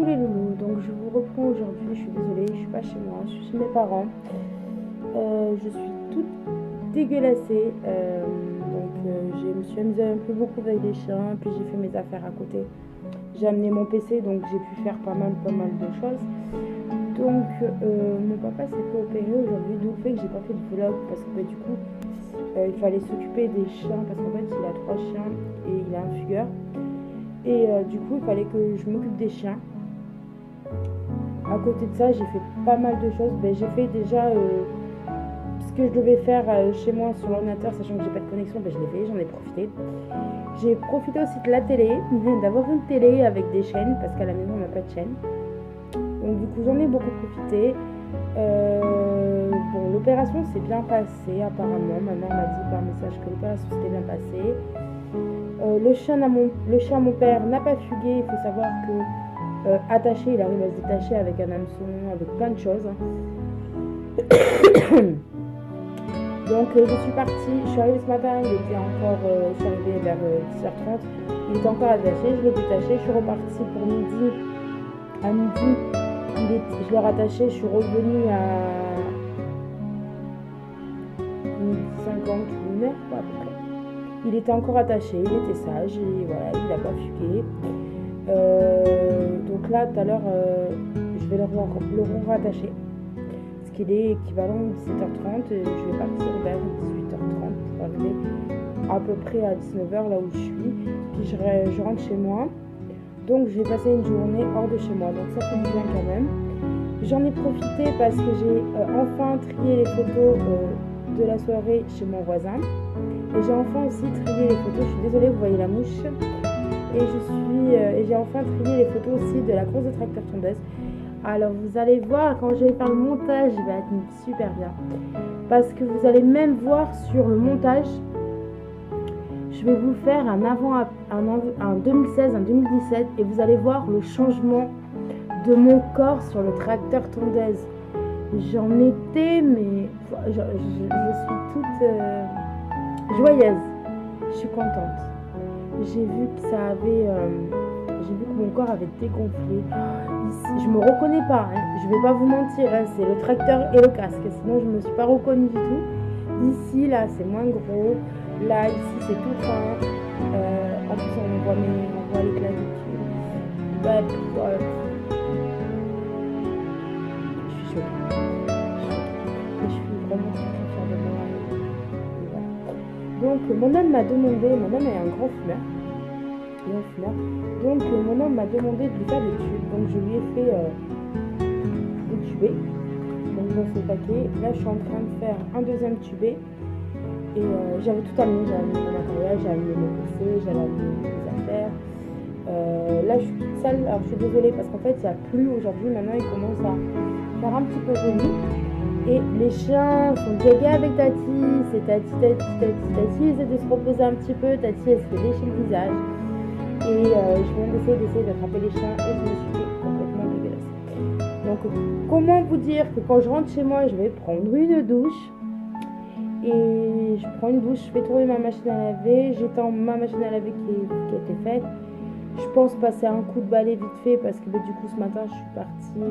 Coucou les loulous, donc je vous reprends aujourd'hui, je suis désolée, je suis pas chez moi, je suis chez mes parents. Je suis toute dégueulassée, je me suis amusée un peu beaucoup avec les chiens, puis j'ai fait mes affaires à côté. J'ai amené mon PC, donc j'ai pu faire pas mal de choses. Donc mon papa s'est fait opérer aujourd'hui, d'où le fait que j'ai pas fait de vlog, parce que du coup il fallait s'occuper des chiens, parce qu'en fait il a 3 chiens et il a un fugueur. Et du coup il fallait que je m'occupe des chiens. À côté de ça, j'ai fait pas mal de choses. J'ai fait déjà ce que je devais faire chez moi sur l'ordinateur, sachant que j'ai pas de connexion, je l'ai fait, j'en ai profité. J'ai profité aussi de la télé, d'avoir une télé avec des chaînes, parce qu'à la maison on n'a pas de chaîne. Donc du coup j'en ai beaucoup profité. L'opération s'est bien passée apparemment. Ma mère m'a dit par message que l'opération s'était bien passée. Le chien à mon père n'a pas fugué. Il faut savoir que attaché, il arrive à se détacher avec un hameçon, avec plein de choses. Donc je suis partie, je suis arrivée ce matin, il était encore, je suis arrivée vers 10h30, il était encore attaché, je l'ai détaché, je suis repartie pour midi. À midi, je l'ai rattaché, je suis revenue à midi 50, 1h à peu près. Il était encore attaché, il était sage, et voilà, il n'a pas fugué. Donc là, tout à l'heure, je vais le rattacher. Parce qu'il est équivalent à 17h30. Je vais partir vers 18h30 pour arriver à peu près à 19h là où je suis. Puis je rentre chez moi. Donc je vais passer une journée hors de chez moi. Donc ça fait du bien quand même. J'en ai profité parce que j'ai enfin trié les photos de la soirée chez mon voisin. Et j'ai enfin aussi trié les photos. Je suis désolée, vous voyez la mouche. Et j'ai enfin trié les photos aussi de la course de tracteur tondeuse. Alors vous allez voir, quand je vais faire le montage, il va être super bien. Parce que vous allez même voir sur le montage, je vais vous faire un 2016, un 2017, et vous allez voir le changement de mon corps sur le tracteur tondeuse. J'en étais, mais je suis toute joyeuse. Je suis contente. J'ai vu que mon corps avait dégonflé. Je me reconnais pas, hein. Je vais pas vous mentir, hein. C'est le tracteur et le casque, sinon je me suis pas reconnue du tout. Ici, là, c'est moins gros. Là, ici, c'est tout fin. En plus, on voit les clavicule. Je suis choquée. Je suis vraiment très fière de moi. Et voilà. Donc, mon homme est un grand fumeur. Donc mon homme m'a demandé de lui faire des tubes. Donc je lui ai fait des tubés. Donc dans ce paquet. Là je suis en train de faire un deuxième tubé. Et j'avais tout amené. J'ai amené mon matériel, j'ai amené mon PC, j'avais amené mes affaires. Là je suis toute seule. Alors je suis désolée parce qu'en fait il n'y a plus aujourd'hui. Maintenant il commence à faire un petit peu joli. Et les chiens sont gaga avec Tati. C'est Tati. Ils essaient de se reposer un petit peu. Tati elle se fait lécher le visage. Et je viens d'essayer d'attraper les chiens et je me suis fait complètement dégueulasse. Donc comment vous dire que quand je rentre chez moi, je vais prendre une douche. Et je prends une douche, je fais tourner ma machine à laver. J'étends ma machine à laver qui a été faite. Je pense passer un coup de balai vite fait parce que du coup ce matin je suis partie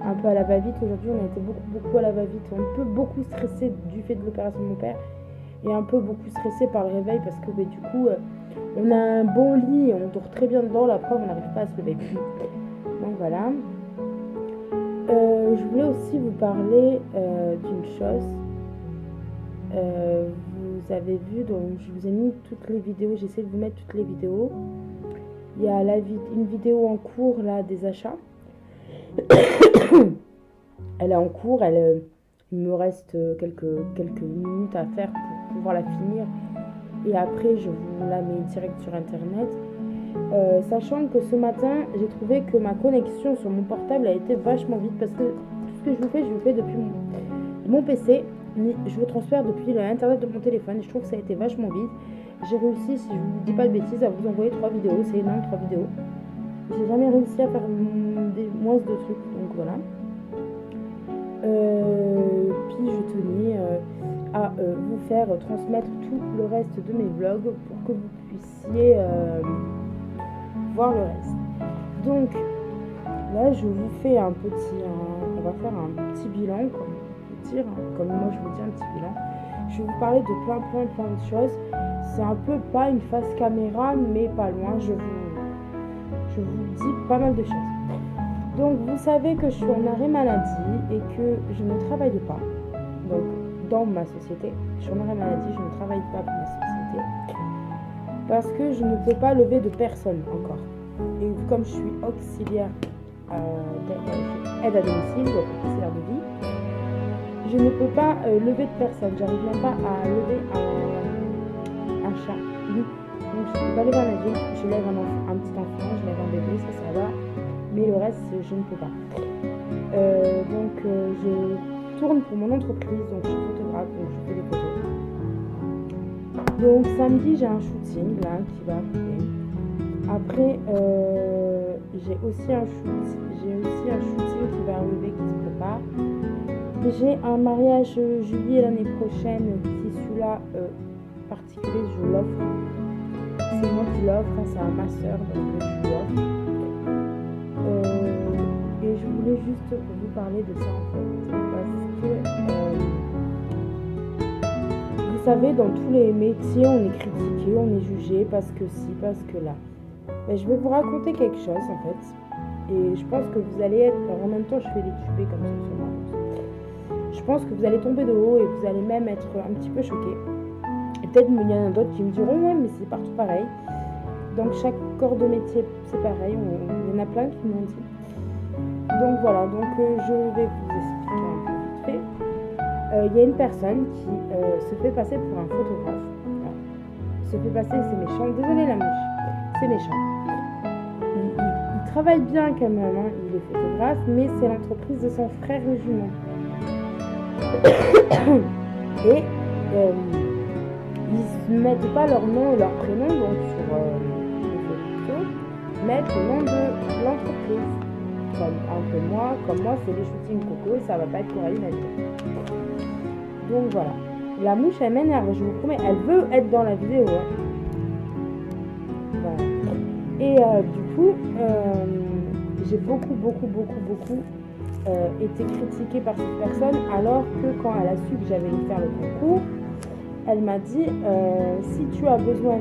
un peu à la va-vite. Aujourd'hui on a été beaucoup à la va-vite. Un peu beaucoup stressé du fait de l'opération de mon père. Et un peu beaucoup stressé par le réveil parce que du coup on a un bon lit et on dort très bien dedans. La preuve, on n'arrive pas à se lever. Donc voilà. Je voulais aussi vous parler d'une chose. Vous avez vu, donc je vous ai mis toutes les vidéos. J'essaie de vous mettre toutes les vidéos. Il y a une vidéo en cours là des achats. Elle est en cours. Il me reste quelques minutes à faire pour pouvoir la finir. Et après, je vous la mets direct sur internet. Sachant que ce matin, j'ai trouvé que ma connexion sur mon portable a été vachement vite. Parce que tout ce que je vous fais depuis mon PC. Je le transfère depuis l'internet de mon téléphone. Je trouve que ça a été vachement vite. J'ai réussi, si je vous dis pas de bêtises, à vous envoyer 3 vidéos. C'est énorme, 3 vidéos. J'ai jamais réussi à faire moins de trucs. Donc voilà. Puis je tenais à vous faire transmettre tout le reste de mes vlogs pour que vous puissiez voir le reste. Donc là, je vous fais on va faire un petit bilan, comme on peut dire, comme moi je vous dis un petit bilan. Je vais vous parler de plein de choses. C'est un peu pas une face caméra, mais pas loin. Je vous dis pas mal de choses. Donc, vous savez que je suis en arrêt maladie et que je ne travaille pas. Donc, dans ma société, je suis en arrêt maladie, je ne travaille pas pour ma société parce que je ne peux pas lever de personne encore. Et comme je suis auxiliaire aide à domicile, donc auxiliaire de vie, je ne peux pas lever de personne. J'arrive même pas à lever un chat. Donc je ne peux pas lever un adulte. Je lève un petit enfant, je lève un bébé, ça va. Mais le reste, je ne peux pas. Je tourne pour mon entreprise, donc je suis photographe, donc je fais des photos. Donc samedi, j'ai un shooting là qui va arriver. Après, j'ai aussi un shooting qui va arriver, qui se prépare. J'ai un mariage juillet l'année prochaine qui celui-là particulier, je l'offre. C'est moi qui l'offre, c'est à ma soeur, donc je l'offre. Et je voulais juste vous parler de ça en fait, parce que vous savez, dans tous les métiers, on est critiqué, on est jugé parce que ci, parce que là. Mais je vais vous raconter quelque chose en fait, et je pense que vous allez être, alors en même temps je fais des tubés comme ça sur moi. Je pense que vous allez tomber de haut et vous allez même être un petit peu choqués. Et peut-être il y en a d'autres qui me diront ouais mais c'est partout pareil. Donc chaque corps de métier c'est pareil, il y en a plein qui m'ont dit. Donc voilà, je vais vous expliquer un peu vite fait. Il y a une personne qui se fait passer pour un photographe. Voilà. Se fait passer, c'est méchant. Désolé la mouche, c'est méchant. Il travaille bien quand même, hein. Il est photographe, mais c'est l'entreprise de son frère jumeau. Et ils ne mettent pas leur nom et leur prénom donc sur les photos, mettent le nom de l'entreprise. Comme moi, c'est les shootings Coco et ça va pas être Coraline à dire. Donc voilà. La mouche, elle m'énerve, je vous promets, elle veut être dans la vidéo. Hein. Voilà. Et du coup, j'ai beaucoup été critiquée par cette personne, alors que quand elle a su que j'allais faire le concours, elle m'a dit si tu as besoin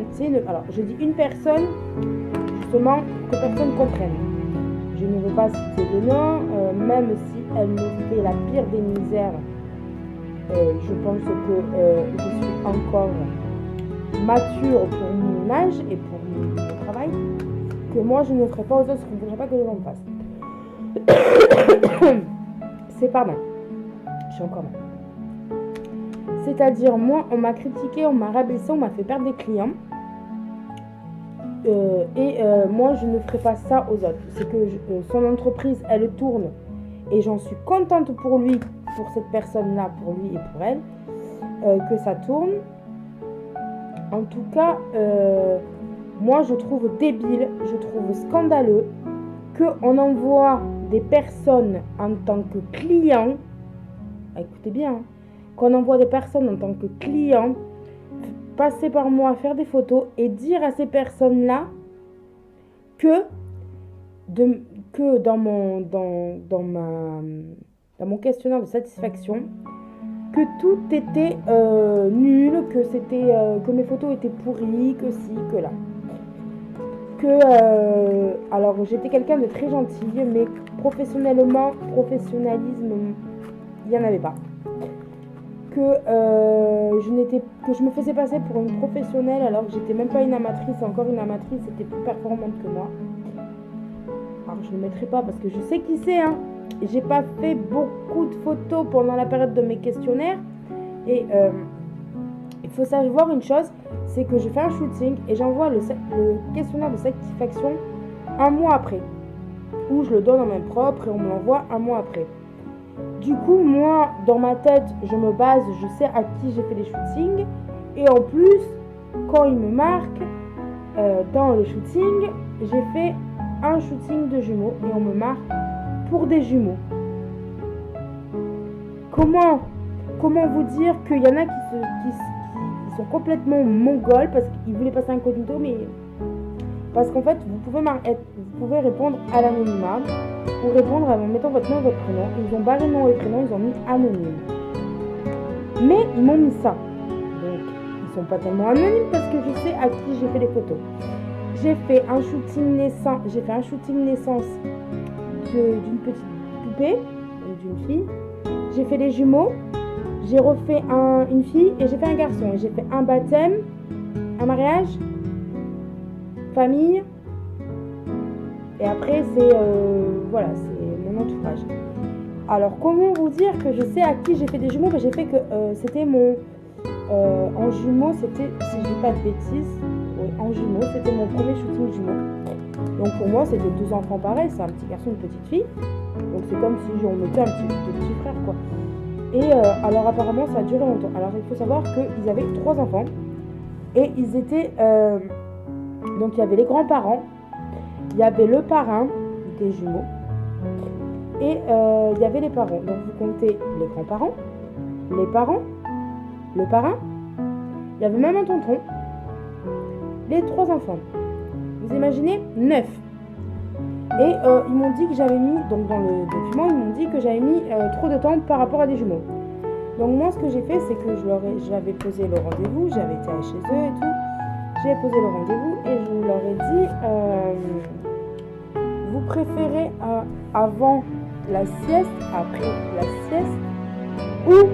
alors j'ai dit une personne justement que personne comprenne. Je ne veux pas citer de nom, même si elle me fait la pire des misères. Je pense que je suis encore mature pour mon âge et pour mon travail, que moi je ne ferai pas aux autres ce qu'on ne voudrait pas que les gens fassent. C'est pas mal. Je suis encore mal. C'est-à-dire, moi, on m'a critiqué, on m'a rabaissé, on m'a fait perdre des clients. Moi, je ne ferai pas ça aux autres. C'est que son entreprise, elle tourne. Et j'en suis contente pour lui, pour cette personne-là, pour lui et pour elle, que ça tourne. En tout cas, moi, je trouve débile, je trouve scandaleux qu'on envoie des personnes en tant que clients, écoutez bien, hein, qu'on envoie des personnes en tant que clients passer par moi, faire des photos et dire à ces personnes-là que dans mon questionnaire de satisfaction, que tout était nul, que mes photos étaient pourries, que ci, que là. Alors j'étais quelqu'un de très gentil, mais professionnalisme, il n'y en avait pas. Que je me faisais passer pour une professionnelle alors que j'étais même pas une amatrice, encore une amatrice était plus performante que moi. Alors je ne le mettrai pas parce que je sais qui c'est, hein. J'ai pas fait beaucoup de photos pendant la période de mes questionnaires et il faut savoir une chose, c'est que je fais un shooting et j'envoie le questionnaire de satisfaction un mois après, ou je le donne en main propre et on me l'envoie un mois après. Du coup, moi, dans ma tête, je me base, je sais à qui j'ai fait les shootings, et en plus, quand il me marque dans le shooting, j'ai fait un shooting de jumeaux et on me marque pour des jumeaux. Comment vous dire qu'il y en a qui sont complètement mongols parce qu'ils voulaient passer incognito, mais Parce qu'en fait, vous pouvez répondre à l'anonymat ou répondre en mettant votre nom et votre prénom. Ils ont barré nom et prénom, ils ont mis anonyme. Mais ils m'ont mis ça. Donc, ils sont pas tellement anonymes parce que je sais à qui j'ai fait les photos. J'ai fait un shooting naissance d'une petite poupée, d'une fille. J'ai fait les jumeaux. J'ai refait une fille et j'ai fait un garçon. Et j'ai fait un baptême, un mariage, famille. Et après, c'est mon entourage. Alors, comment vous dire que je sais à qui j'ai fait des jumeaux? J'ai fait que c'était en jumeaux, c'était, si je dis pas de bêtises, oui, en jumeaux, c'était mon premier shooting jumeaux. Donc pour moi, c'était 2 enfants pareils, c'est un petit garçon, une petite fille. Donc c'est comme si on mettait deux petits frères, quoi. Et alors apparemment, ça a duré longtemps. Alors il faut savoir qu'ils avaient 3 enfants. Et ils étaient... donc il y avait les grands-parents, il y avait le parrain des jumeaux, et il y avait les parents. Donc vous comptez les grands-parents, les parents, le parrain, il y avait même un tonton, les 3 enfants. Vous imaginez 9. Et ils m'ont dit que j'avais mis, donc dans le document, ils m'ont dit que j'avais mis trop de temps par rapport à des jumeaux. Donc moi, ce que j'ai fait, c'est que j'avais posé le rendez-vous, j'avais été chez eux et tout. J'ai posé le rendez-vous et je leur ai dit, vous préférez avant la sieste, après la sieste, ou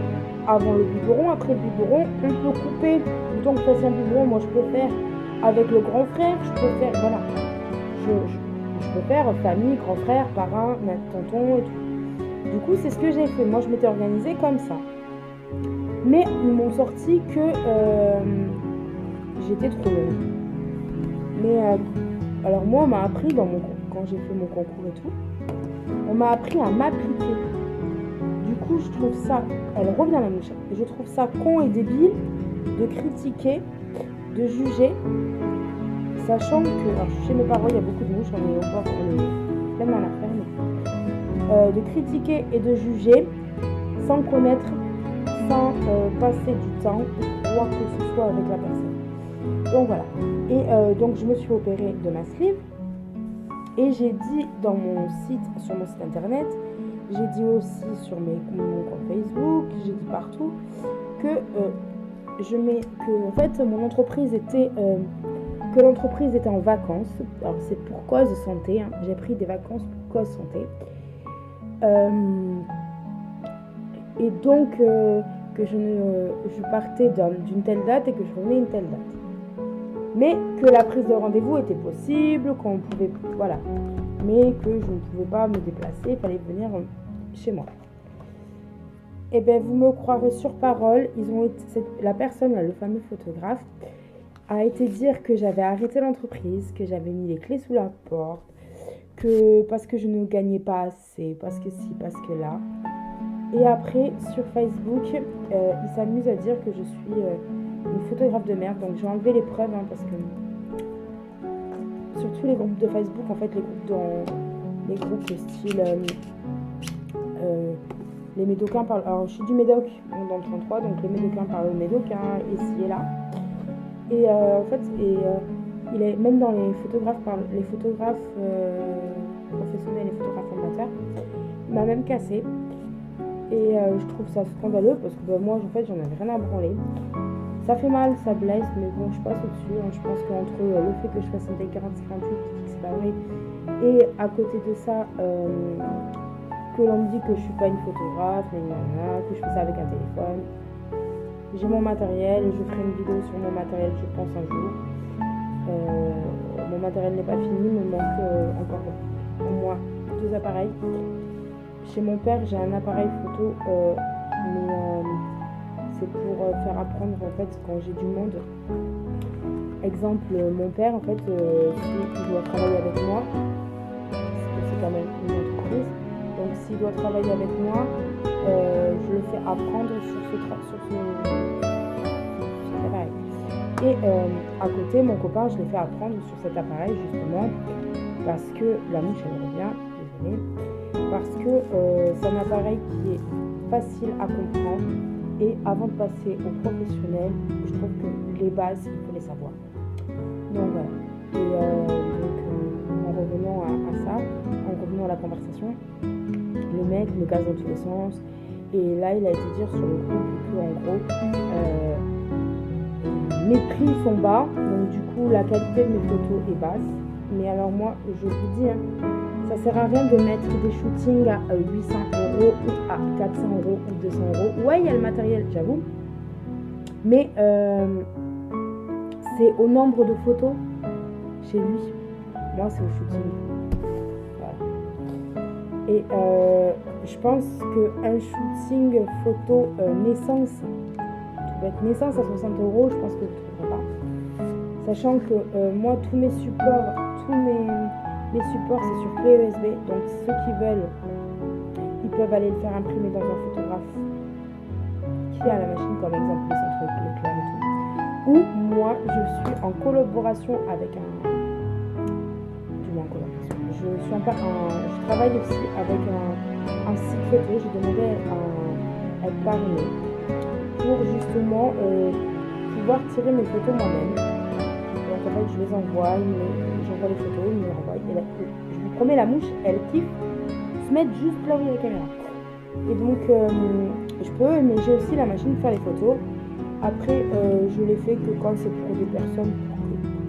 avant le biberon, après le biberon, on peut couper. Donc passer un biberon, moi je peux faire avec le grand frère, je peux faire, voilà, je peux faire famille, grand frère, parrain, tonton et tout. Du coup, c'est ce que j'ai fait. Moi, je m'étais organisée comme ça. Mais ils m'ont sorti que j'étais trop longue. Mais alors moi, on m'a appris quand j'ai fait mon concours et tout, on m'a appris à m'appliquer. Du coup, je trouve ça, elle revient la mouche, je trouve ça con et débile de critiquer, de juger, sachant que, alors, chez mes parents, il y a beaucoup de mouches, on est plein dans la ferme, de critiquer et de juger sans connaître, sans passer du temps ou quoi que ce soit avec la personne. Donc voilà. Et donc je me suis opérée de ma sleeve et j'ai dit sur mon site internet, j'ai dit aussi sur mon compte Facebook, j'ai dit partout que en fait mon entreprise était que l'entreprise était en vacances. Alors c'est pour cause de santé, hein. J'ai pris des vacances pour cause santé. Et donc que je partais d'une telle date et que je revenais une telle date. Mais que la prise de rendez-vous était possible, qu'on pouvait, voilà. Mais que je ne pouvais pas me déplacer, il fallait venir chez moi. Et bien, vous me croirez sur parole, la personne, là, le fameux photographe, a été dire que j'avais arrêté l'entreprise, que j'avais mis les clés sous la porte, que parce que je ne gagnais pas assez, parce que ci, parce que là. Et après, sur Facebook, il s'amuse à dire que je suis une photographe de merde. Donc j'ai enlevé les preuves, hein, parce que sur tous les groupes de Facebook, en fait, les groupes de style les Médocains parlent. Alors je suis du Médoc, dans le 33, donc les Médocains parlent au Médoc, hein, ici et là. Et en fait, il est même dans les photographes professionnels, les photographes amateurs, il m'a même cassé. Et je trouve ça scandaleux parce que moi, en fait, j'en avais rien à branler. Ça fait mal, ça blesse, mais bon, je passe au-dessus. Hein. Je pense qu'entre le fait que je fasse une taille 40-58, c'est pas vrai, et à côté de ça, que l'on me dit que je suis pas une photographe, que je fais ça avec un téléphone. J'ai mon matériel, je ferai une vidéo sur mon matériel, je pense, un jour. Mon matériel n'est pas fini, il me manque encore au moins 2 appareils. Chez mon père, j'ai un appareil photo, mais c'est pour faire apprendre, en fait, quand j'ai du monde. Exemple, mon père, en fait, s'il doit travailler avec moi, c'est quand même une entreprise, donc s'il doit travailler avec moi, je le fais apprendre sur cet appareil. Et à côté, mon copain, je l'ai fait apprendre sur cet appareil, justement, parce que la mouche, elle revient, désolée. Parce que c'est un appareil qui est facile à comprendre et avant de passer au professionnel, je trouve que les bases, il faut les savoir. Donc voilà. Et donc, en revenant à ça, en revenant à la conversation, le mec me gaz dans tous les sens. Et là, il a été dire sur le groupe qu'en gros, mes prix sont bas, donc du coup, la qualité de mes photos est basse. Mais alors moi, je vous dis, ça sert à rien de mettre des shootings à 800 € ou à 400 € ou 200 €. Ouais, il y a le matériel, j'avoue. Mais c'est au nombre de photos chez lui. Moi, c'est au shooting. Voilà. Et je pense qu'un shooting photo naissance, tout va être naissance à 60 €, je pense que je ne trouverai pas. Sachant que moi, tous mes supports, c'est sur clé USB. Donc ceux qui veulent, ils peuvent aller le faire imprimer dans un photographe qui a la machine, comme exemple les centres Leclerc et tout. Ou moi, je suis en collaboration avec je travaille aussi avec un site photo. J'ai demandé à être parrainé pour justement pouvoir tirer mes photos moi-même. Donc en fait, je les envoie, j'envoie les photos, ils me les renvoient. Et là, je vous promets, la mouche, elle kiffe se mettre juste là où il y a la caméra. Et donc, je peux, mais j'ai aussi la machine de faire les photos. Après, je les fais que quand c'est pour des personnes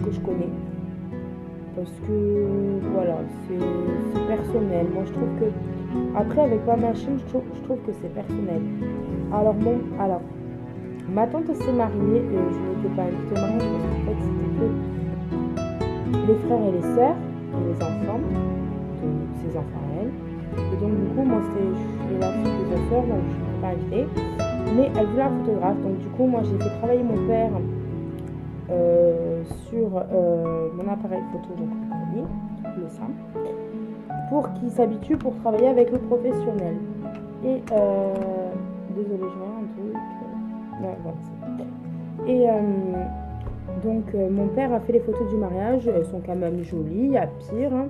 que je connais. Parce que, voilà, c'est personnel. Moi, je trouve que, après, avec ma machine, je trouve que c'est personnel. Alors, ma tante s'est mariée, je n'étais pas invitée au mariage parce qu'en fait, c'était que les frères et les sœurs et les enfants de ses enfants à elle. Et donc, du coup, moi, je suis la fille de sa sœur, donc je ne suis pas invitée. Mais elle voulait un photographe, donc du coup, moi, j'ai fait travailler mon père sur mon appareil photo, donc le simple, pour qu'il s'habitue pour travailler avec le professionnel. Et désolée, je vois un truc. Ouais, voilà. Et donc mon père a fait les photos du mariage. Elles sont quand même jolies. Il y a pire. Hein.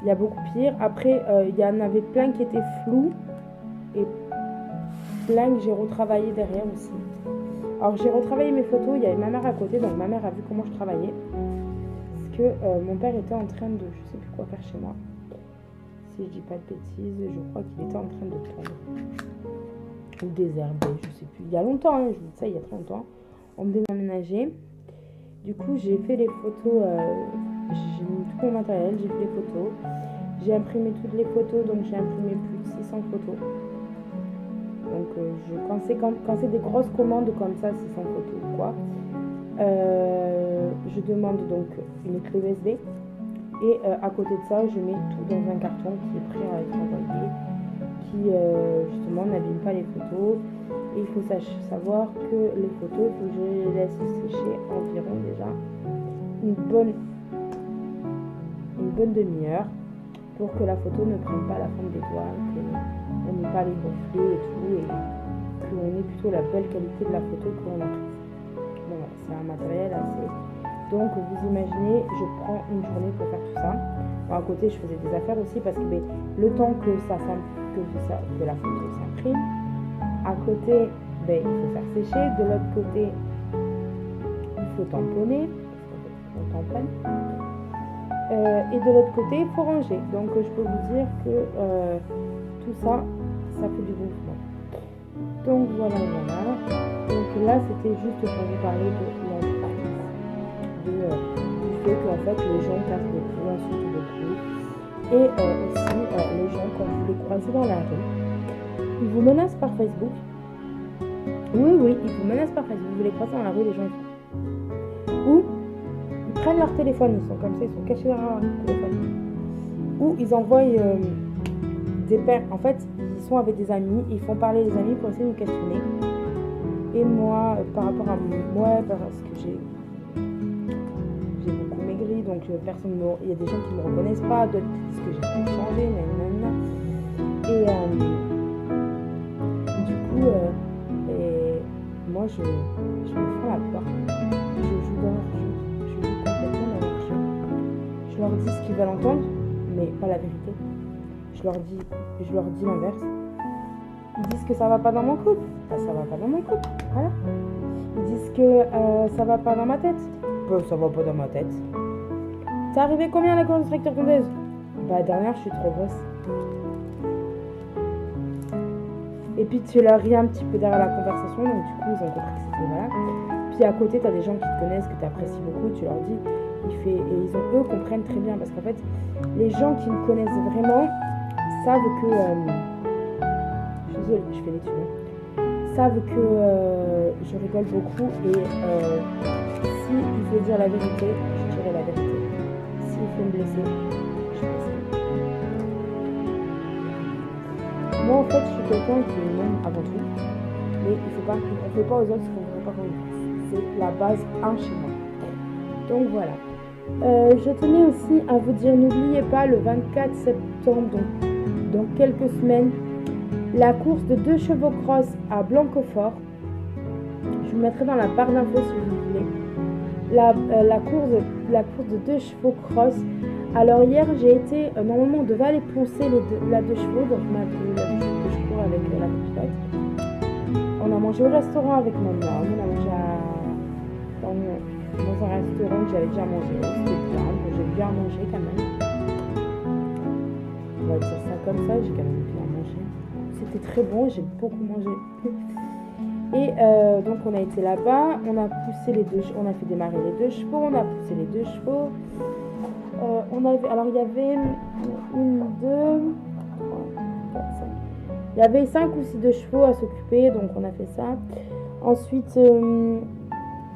Il y a beaucoup pire. Après, il y en avait plein qui étaient flous et plein que j'ai retravaillé derrière aussi. Alors j'ai retravaillé mes photos. Il y avait ma mère à côté, donc ma mère a vu comment je travaillais. Parce que mon père était en train de, je sais plus quoi faire chez moi. Si je dis pas de bêtises, je crois qu'il était en train de tondre ou désherber, je sais plus. Il y a longtemps, hein, je vous dis ça, il y a très longtemps. On me déménageait. Du coup, j'ai fait les photos. J'ai mis tout mon matériel, j'ai fait les photos. J'ai imprimé toutes les photos, donc j'ai imprimé plus de 600 photos. Donc quand c'est des grosses commandes comme ça, 600 photos ou quoi, je demande donc une clé USB et à côté de ça, je mets tout dans un carton qui est prêt à être envoyé, qui justement n'abîme pas les photos. Et il faut savoir que les photos, il faut que je les laisse sécher environ déjà une bonne demi-heure pour que la photo ne prenne pas la forme des doigts, qu'on n'ait pas les reflets et tout, et qu'on ait plutôt la belle qualité de la photo qu'on a prise. Donc voilà, c'est un matériel assez... Donc vous imaginez, je prends une journée pour faire tout ça. Bon, à côté, je faisais des affaires aussi parce que le temps que la photo s'imprime, à côté, il faut faire sécher. De l'autre côté, il faut tamponner. On tamponne. Et de l'autre côté, il faut ranger. Donc je peux vous dire que tout ça, ça fait du bon boulot. Donc voilà. Donc là, c'était juste pour vous parler de l'entreprise. Du fait qu'en fait, les gens cassent beaucoup, insultent beaucoup. Et aussi, les gens, quand vous les croisez dans la rue, ils vous menacent par Facebook. Oui, ils vous menacent par Facebook. Vous les croisez dans la rue, les gens ils font. Ou ils prennent leur téléphone, ils sont comme ça, ils sont cachés derrière leur téléphone. Ou ils envoient des pères. En fait, ils sont avec des amis, ils font parler les amis pour essayer de nous questionner. Et moi, par rapport à moi, parce que j'ai beaucoup maigri, donc il y a des gens qui ne me reconnaissent pas, d'autres qui disent que j'ai trop changé, nanana. Et du coup, moi je me fais la porte. Je joue complètement dans leur jeu. Je leur dis ce qu'ils veulent entendre, mais pas la vérité. Je leur dis l'inverse. Ils disent que ça va pas dans mon couple. Ça va pas dans mon couple. Voilà. Ils disent que ça va pas dans ma tête. ça va pas dans ma tête. T'es arrivé combien à la course de tracteur tondeuse? Bah, dernière, je suis trop grosse. Et puis tu leur ris un petit peu derrière la conversation, donc du coup ils ont compris que c'était voilà. Puis à côté t'as des gens qui te connaissent, que tu apprécies beaucoup, tu leur dis, et eux comprennent très bien, parce qu'en fait les gens qui me connaissent vraiment savent que, je suis désolée, je fais les tunnels, savent que je rigole beaucoup et si il faut dire la vérité, je dirai la vérité. S'il faut me blesser, je blesserai. Moi, en fait, je suis quelqu'un qui m'aime avant tout, mais on ne fait pas aux autres ce qu'on ne veut pas qu'on nous fasse. C'est la base 1 chez moi. Donc voilà. Je tenais aussi à vous dire, n'oubliez pas le 24 septembre, donc dans quelques semaines, la course de 2 chevaux cross à Blanquefort. Je vous mettrai dans la barre d'infos si vous voulez. La course de 2 chevaux cross. Alors hier j'ai été, normalement on devait aller poncer la 2 chevaux, donc ma 2 chevaux avec la copilote. On a mangé au restaurant avec ma mère, on a mangé dans un restaurant que j'avais déjà mangé, c'était bien, j'ai bien mangé quand même. On va dire ça comme ça, j'ai quand même bien mangé. C'était très bon, j'ai beaucoup mangé. Et donc on a été là-bas, on a fait démarrer les 2 chevaux, on a poussé les 2 chevaux. Il y avait 1, 2, 3, 4, 5. Il y avait 5 ou 6 de chevaux à s'occuper, donc on a fait ça. Ensuite,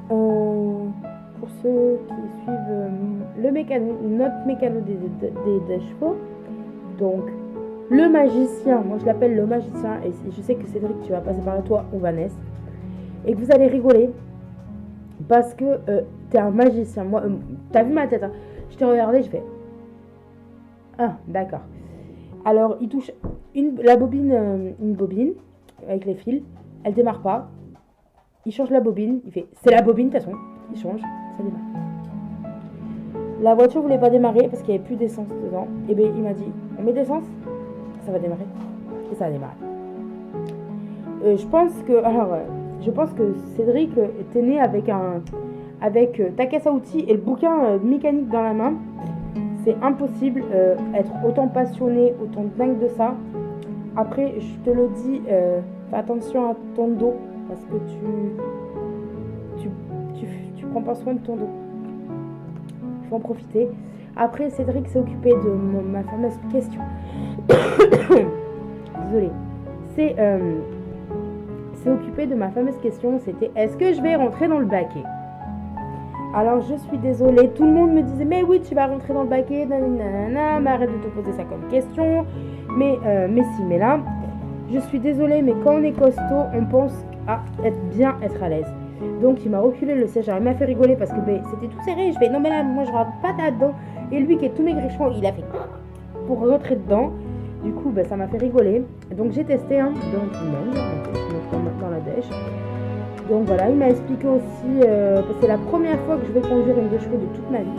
pour ceux qui suivent notre mécano des chevaux, donc le magicien, moi je l'appelle le magicien, et je sais que Cédric, tu vas passer par là, toi ou Vanessa, et que vous allez rigoler, parce que t'es un magicien. Moi, t'as vu ma tête, hein? Je t'ai regardé, je fais... Ah, d'accord. Alors, il touche une bobine avec les fils. Elle démarre pas. Il change la bobine. Il fait, c'est la bobine, de toute façon. Il change, ça démarre. La voiture voulait pas démarrer parce qu'il n'y avait plus d'essence dedans. Et bien, il m'a dit, on met d'essence, ça va démarrer. Et ça a démarré. Je pense que Cédric était né avec ta caisse à outils et le bouquin mécanique dans la main. C'est impossible être autant passionné, autant dingue de ça. Après, je te le dis, fais attention à ton dos parce que tu prends pas soin de ton dos. Il faut en profiter. Après, Cédric s'est occupé de ma fameuse question. Désolée. C'est occupé de ma fameuse question. C'était, est-ce que je vais rentrer dans le baquet? Alors je suis désolée, tout le monde me disait mais oui tu vas rentrer dans le baquet, nanana, mais arrête de te poser ça comme question, mais si, mais là, je suis désolée, mais quand on est costaud, on pense à être à l'aise. Donc il m'a reculé le siège, alors il m'a fait rigoler parce que c'était tout serré, je fais non mais là moi je rentre pas là-dedans, et lui qui est tout maigrichon, il a fait pour rentrer dedans, du coup ça m'a fait rigoler, donc j'ai testé dans la dèche. Donc voilà, il m'a expliqué aussi que c'est la première fois que je vais conduire une 2 chevaux de toute ma vie.